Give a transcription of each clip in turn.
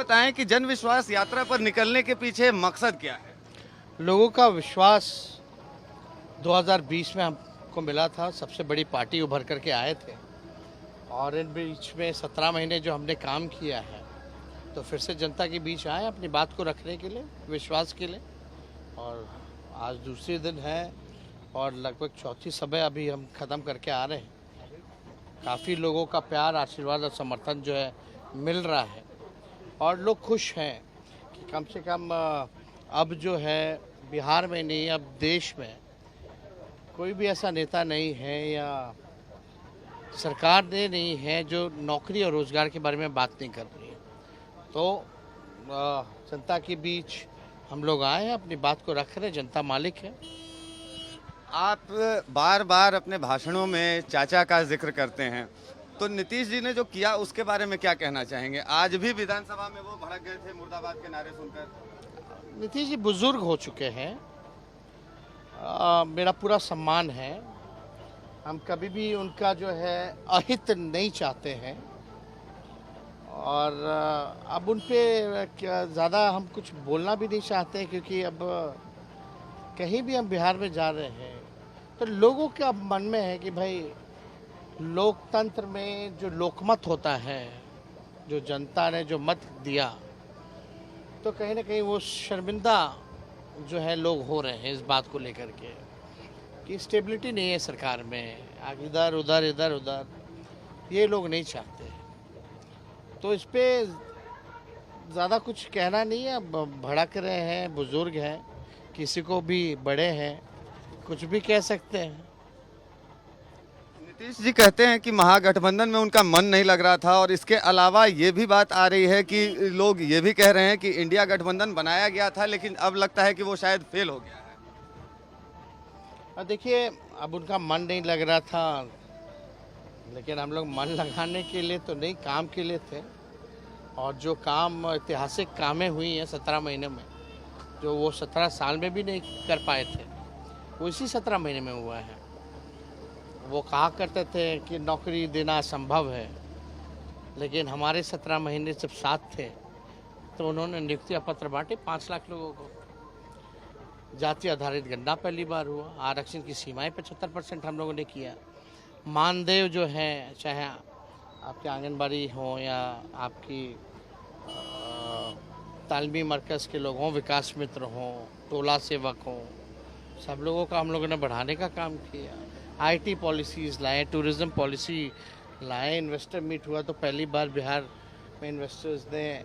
बताएं कि जन विश्वास यात्रा पर निकलने के पीछे मकसद क्या है? लोगों का विश्वास 2020 में हमको मिला था, सबसे बड़ी पार्टी उभर करके आए थे और इन बीच में 17 महीने जो हमने काम किया है, तो फिर से जनता के बीच आए अपनी बात को रखने के लिए, विश्वास के लिए। और आज दूसरे दिन है और लगभग चौथी सभा अभी हम ख़त्म करके आ रहे हैं। काफ़ी लोगों का प्यार, आशीर्वाद और समर्थन जो है मिल रहा है और लोग खुश हैं कि कम से कम अब जो है बिहार में नहीं, अब देश में कोई भी ऐसा नेता नहीं है या सरकार ने नहीं है जो नौकरी और रोज़गार के बारे में बात नहीं कर रही है। तो जनता के बीच हम लोग आए हैं, अपनी बात को रख रहे हैं, जनता मालिक है। आप बार बार अपने भाषणों में चाचा का जिक्र करते हैं, तो नीतीश जी ने जो किया उसके बारे में क्या कहना चाहेंगे? आज भी विधानसभा में वो भड़क गए थे मुर्दाबाद के नारे सुनकर। नीतीश जी बुजुर्ग हो चुके हैं, मेरा पूरा सम्मान है। हम कभी भी उनका जो है अहित नहीं चाहते हैं और अब उन पे क्या ज़्यादा हम कुछ बोलना भी नहीं चाहते, क्योंकि अब कहीं भी हम बिहार में जा रहे हैं तो लोगों के अब मन में है कि भाई लोकतंत्र में जो लोकमत होता है, जो जनता ने जो मत दिया, तो कहीं ना कहीं वो शर्मिंदा जो है लोग हो रहे हैं इस बात को लेकर के कि स्टेबिलिटी नहीं है सरकार में, इधर उधर इधर उधर, ये लोग नहीं चाहते। तो इस पे ज़्यादा कुछ कहना नहीं है, भड़क रहे हैं, बुजुर्ग हैं, किसी को भी बड़े हैं, कुछ भी कह सकते हैं। नीतीश जी कहते हैं कि महागठबंधन में उनका मन नहीं लग रहा था और इसके अलावा ये भी बात आ रही है कि लोग ये भी कह रहे हैं कि इंडिया गठबंधन बनाया गया था लेकिन अब लगता है कि वो शायद फेल हो गया है। देखिए, अब उनका मन नहीं लग रहा था, लेकिन हम लोग मन लगाने के लिए तो नहीं, काम के लिए थे। और जो काम ऐतिहासिक कामें हुई हैं 17 महीने में, जो वो 17 साल में भी नहीं कर पाए थे, वो इसी 17 महीने में हुआ है। वो कहा करते थे कि नौकरी देना असंभव है, लेकिन हमारे 17 महीने जब साथ थे तो उन्होंने नियुक्ति पत्र बांटे 5 लाख लोगों को। जाति आधारित गणना पहली बार हुआ, आरक्षण की सीमाएं 75% हम लोगों ने किया। मानदेय जो है, चाहे आपके आंगनबाड़ी हो या आपकी तालमी मरकज़ के लोग हों, विकास मित्र हों, टोला सेवक हों, सब लोगों का हम लोगों ने बढ़ाने का काम किया। आईटी पॉलिसीज़ लाए, टूरिज़्म पॉलिसी लाए, इन्वेस्टर मीट हुआ तो पहली बार बिहार में इन्वेस्टर्स ने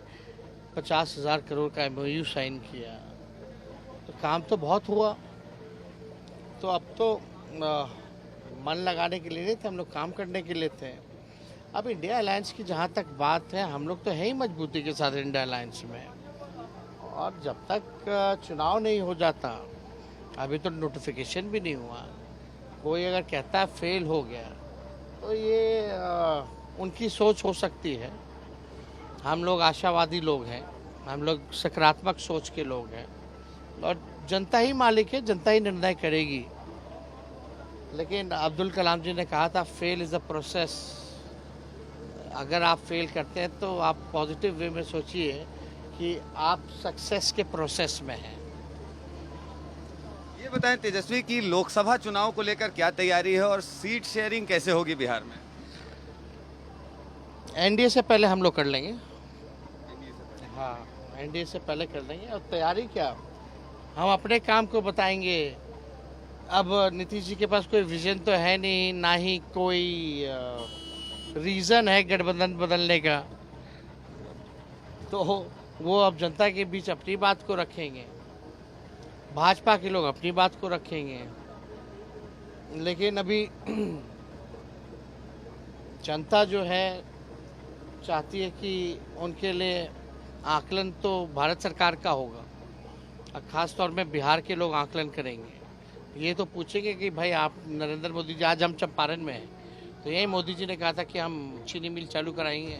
50,000 करोड़ का MOU साइन किया। तो काम तो बहुत हुआ। तो अब तो मन लगाने के लिए नहीं थे हम लोग, काम करने के लिए थे। अब इंडिया अलायंस की जहाँ तक बात है, हम लोग तो है ही मजबूती के साथ इंडिया अलायंस में, और जब तक चुनाव नहीं हो जाता, अभी तो नोटिफिकेशन भी नहीं हुआ, कोई अगर कहता है फेल हो गया तो ये उनकी सोच हो सकती है। हम लोग आशावादी लोग हैं, हम लोग सकारात्मक सोच के लोग हैं और जनता ही मालिक है, जनता ही निर्णय करेगी। लेकिन अब्दुल कलाम जी ने कहा था, फेल इज़ अ प्रोसेस। अगर आप फेल करते हैं तो आप पॉजिटिव वे में सोचिए कि आप सक्सेस के प्रोसेस में हैं। ये बताएं तेजस्वी की लोकसभा चुनाव को लेकर क्या तैयारी है और सीट शेयरिंग कैसे होगी बिहार में? एनडीए से पहले हम लोग कर लेंगे। हाँ, एनडीए से पहले कर लेंगे। और तैयारी क्या, हम अपने काम को बताएंगे। अब नीतीश जी के पास कोई विजन तो है नहीं, ना ही कोई रीज़न है गठबंधन बदलने का, तो वो अब जनता के बीच अपनी बात को रखेंगे, भाजपा के लोग अपनी बात को रखेंगे। लेकिन अभी जनता जो है चाहती है कि उनके लिए आकलन तो भारत सरकार का होगा, और ख़ास तौर में बिहार के लोग आकलन करेंगे। ये तो पूछेंगे कि भाई आप नरेंद्र मोदी जी, आज हम चंपारण में हैं तो यही मोदी जी ने कहा था कि हम चीनी मिल चालू कराएंगे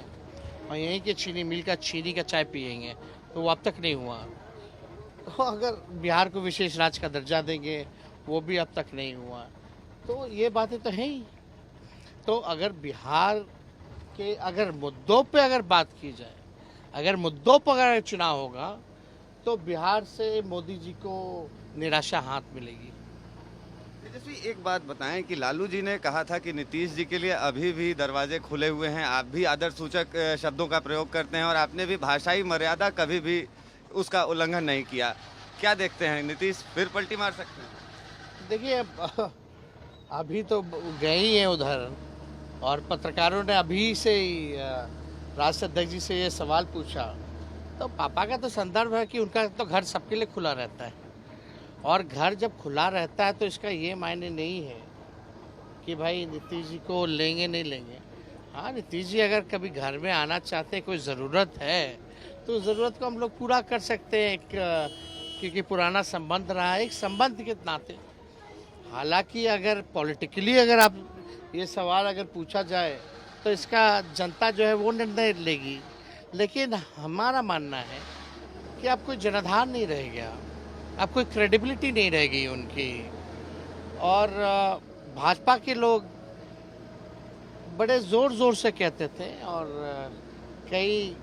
और यहीं के चीनी मिल का चीनी का चाय पियेंगे, तो वो अब तक नहीं हुआ। तो अगर बिहार को विशेष राज्य का दर्जा देंगे, वो भी अब तक नहीं हुआ। तो ये बातें तो हैं ही। तो अगर बिहार के अगर मुद्दों पे अगर बात की जाए अगर मुद्दों पर अगर चुनाव होगा तो बिहार से मोदी जी को निराशा हाथ मिलेगी। तेजस्वी, एक बात बताएं कि लालू जी ने कहा था कि नीतीश जी के लिए अभी भी दरवाजे खुले हुए हैं। आप भी आदर सूचक शब्दों का प्रयोग करते हैं और आपने भी भाषाई मर्यादा कभी भी उसका उल्लंघन नहीं किया। क्या देखते हैं, नीतीश फिर पलटी मार सकते हैं? देखिए अभी तो गए ही हैं उधर, और पत्रकारों ने अभी से ही राष्ट्रीय अध्यक्ष जी से ये सवाल पूछा, तो पापा का तो संदर्भ है कि उनका तो घर सबके लिए खुला रहता है, और घर जब खुला रहता है तो इसका ये मायने नहीं है कि भाई नीतीश जी को लेंगे नहीं लेंगे। हाँ, नीतीश जी अगर कभी घर में आना चाहते हैं, कोई ज़रूरत है तो ज़रूरत को हम लोग पूरा कर सकते हैं, क्योंकि पुराना संबंध रहा है, एक संबंध के नाते। हालांकि अगर पॉलिटिकली अगर आप ये सवाल अगर पूछा जाए तो इसका जनता जो है वो निर्णय लेगी, लेकिन हमारा मानना है कि अब कोई जनाधार नहीं रह गया, अब कोई क्रेडिबिलिटी नहीं रह गई उनकी। और भाजपा के लोग बड़े ज़ोर ज़ोर से कहते थे, और कई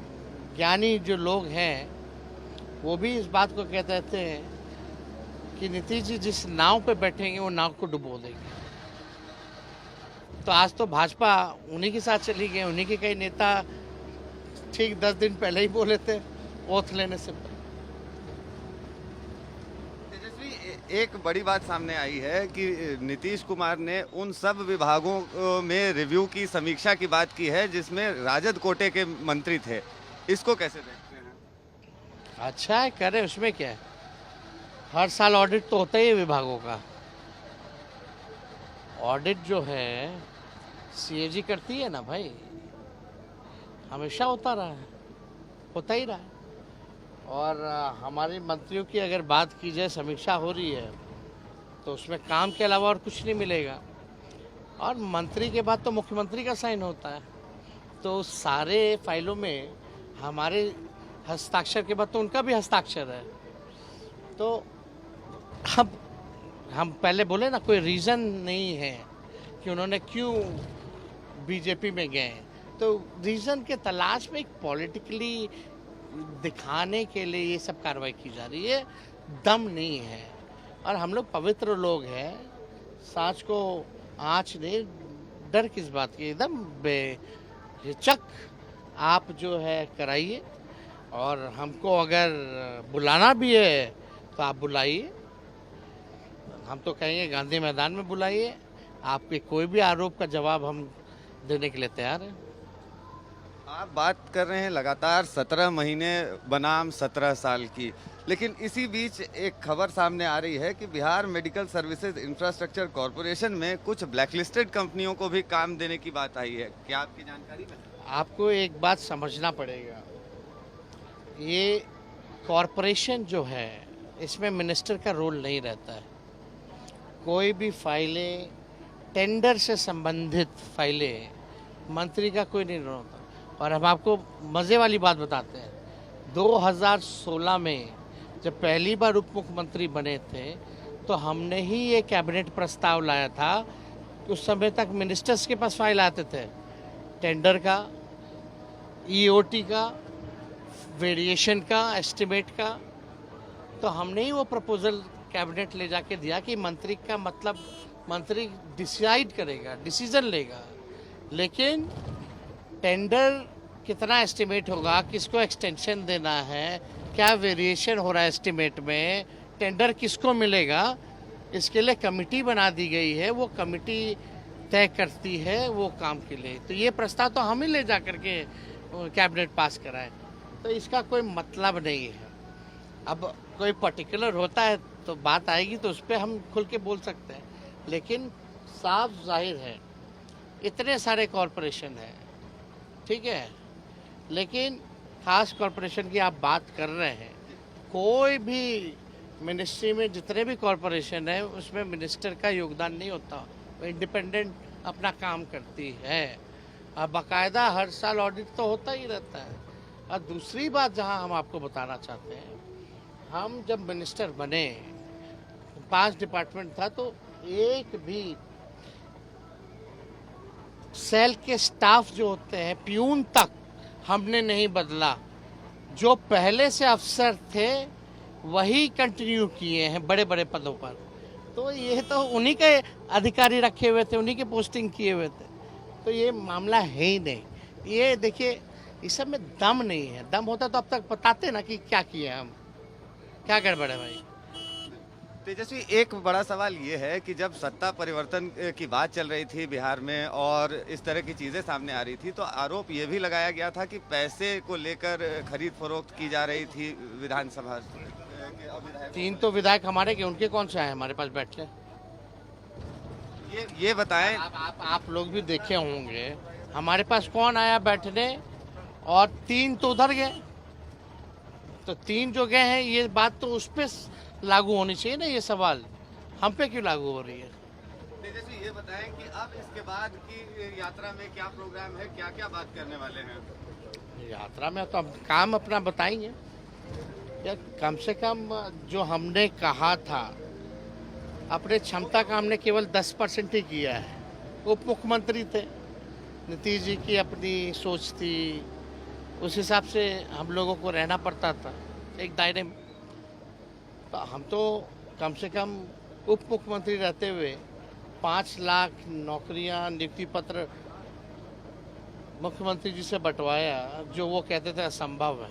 ज्ञानी जो लोग हैं वो भी इस बात को कहते थे कि नीतीश जी जिस नाव पे बैठेंगे वो नाव को डुबो देंगे। तो आज तो भाजपा उन्हीं के साथ चली गई, उन्हीं के कई नेता ठीक 10 दिन पहले ही बोले थे ओथ लेने से पहले। तेजस्वी, एक बड़ी बात सामने आई है कि नीतीश कुमार ने उन सब विभागों में रिव्यू की समीक्षा की बात की है जिसमें राजद कोटे के मंत्री थे। इसको कैसे देखते हैं? अच्छा है, करें, उसमें क्या है। हर साल ऑडिट तो होता ही है विभागों का। ऑडिट जो है सीएजी करती है ना भाई, हमेशा होता रहा है, होता ही रहा है। और हमारे मंत्रियों की अगर बात की जाए, समीक्षा हो रही है तो उसमें काम के अलावा और कुछ नहीं मिलेगा। और मंत्री के बाद तो मुख्यमंत्री का साइन होता है, तो सारे फाइलों में हमारे हस्ताक्षर के बाद तो उनका भी हस्ताक्षर है। तो हम पहले बोले ना, कोई रीज़न नहीं है कि उन्होंने क्यों बीजेपी में गए। तो रीज़न के तलाश में एक पॉलिटिकली दिखाने के लिए ये सब कार्रवाई की जा रही है, दम नहीं है। और हम लोग पवित्र लोग हैं, सांच को आँच नहीं, डर किस बात की, एकदम बेहिचक आप जो है कराइए। और हमको अगर बुलाना भी है तो आप बुलाइए, हम तो कहेंगे गांधी मैदान में बुलाइए, आपके कोई भी आरोप का जवाब हम देने के लिए तैयार हैं। आप बात कर रहे हैं लगातार 17 महीने बनाम 17 साल की, लेकिन इसी बीच एक खबर सामने आ रही है कि Bihar medical services infrastructure corporation में कुछ ब्लैकलिस्टेड कंपनियों को भी काम देने की बात आई है। क्या आपकी जानकारी में? आपको एक बात समझना पड़ेगा, ये कॉरपोरेशन जो है इसमें मिनिस्टर का रोल नहीं रहता है। कोई भी फाइलें, टेंडर से संबंधित फाइलें मंत्री का कोई नहीं रोल होता। और हम आपको मज़े वाली बात बताते हैं, 2016 में जब पहली बार उप मुख्यमंत्री बने थे तो हमने ही ये कैबिनेट प्रस्ताव लाया था। उस समय तक मिनिस्टर्स के पास फाइल आते थे, टेंडर का, ईओटी का, वेरिएशन का, एस्टिमेट का। तो हमने ही वो प्रपोजल कैबिनेट ले जाके दिया कि मंत्री का मतलब, मंत्री डिसाइड करेगा, डिसीजन लेगा, लेकिन टेंडर कितना एस्टिमेट होगा, किसको एक्सटेंशन देना है, क्या वेरिएशन हो रहा है एस्टिमेट में, टेंडर किसको मिलेगा, इसके लिए कमेटी बना दी गई है। वो कमेटी तय करती है वो काम के लिए। तो ये प्रस्ताव तो हम ही ले जा करके कैबिनेट पास कराएं, तो इसका कोई मतलब नहीं है। अब कोई पर्टिकुलर होता है तो बात आएगी तो उस पर हम खुल के बोल सकते हैं, लेकिन साफ जाहिर है इतने सारे कॉरपोरेशन हैं, ठीक है, लेकिन खास कॉरपोरेशन की आप बात कर रहे हैं, कोई भी मिनिस्ट्री में जितने भी कॉरपोरेशन है उसमें मिनिस्टर का योगदान नहीं होता, वो इंडिपेंडेंट अपना काम करती है। अब बाकायदा हर साल ऑडिट तो होता ही रहता है। और दूसरी बात जहां हम आपको बताना चाहते हैं, हम जब मिनिस्टर बने 5 डिपार्टमेंट था तो एक भी सेल के स्टाफ जो होते हैं, प्यून तक हमने नहीं बदला। जो पहले से अफसर थे वही कंटिन्यू किए हैं बड़े बड़े पदों पर। तो ये तो उन्हीं के अधिकारी रखे हुए थे, उन्हीं के पोस्टिंग किए हुए थे। तो ये मामला है ही नहीं। ये देखिए, इस सब में दम नहीं है। दम होता तो अब तक बताते ना कि क्या किए हम, क्या गड़बड़ है भाई। तेजस्वी, एक बड़ा सवाल ये है कि जब सत्ता परिवर्तन की बात चल रही थी बिहार में और इस तरह की चीजें सामने आ रही थी, तो आरोप ये भी लगाया गया था कि पैसे को लेकर खरीद फरोख्त की जा रही थी विधानसभा के विधायक। 3 तो विधायक हमारे के, उनके कौन से आए हमारे पास बैठने? ये बताएं। आप लोग भी देखे होंगे हमारे पास कौन आया बैठने, और 3 तो उधर गए। तो 3 जो गए हैं, ये बात तो उस पे लागू होनी चाहिए ना, ये सवाल हम पे क्यों लागू हो रही है? तेजस्वी, ये बताएं कि अब इसके बाद की यात्रा में क्या प्रोग्राम है, क्या क्या बात करने वाले हैं? यात्रा में तो हम काम अपना बताएंगे। या कम से कम जो हमने कहा था, अपने क्षमता का हमने केवल 10% ही किया है। उप मुख्यमंत्री थे, नीतीश जी की अपनी सोच थी, उस हिसाब से हम लोगों को रहना पड़ता था एक दायरे में। तो हम तो कम से कम उप मुख्यमंत्री रहते हुए 5 लाख नौकरियां, नियुक्ति पत्र मुख्यमंत्री जी से बंटवाया, जो वो कहते थे असंभव है।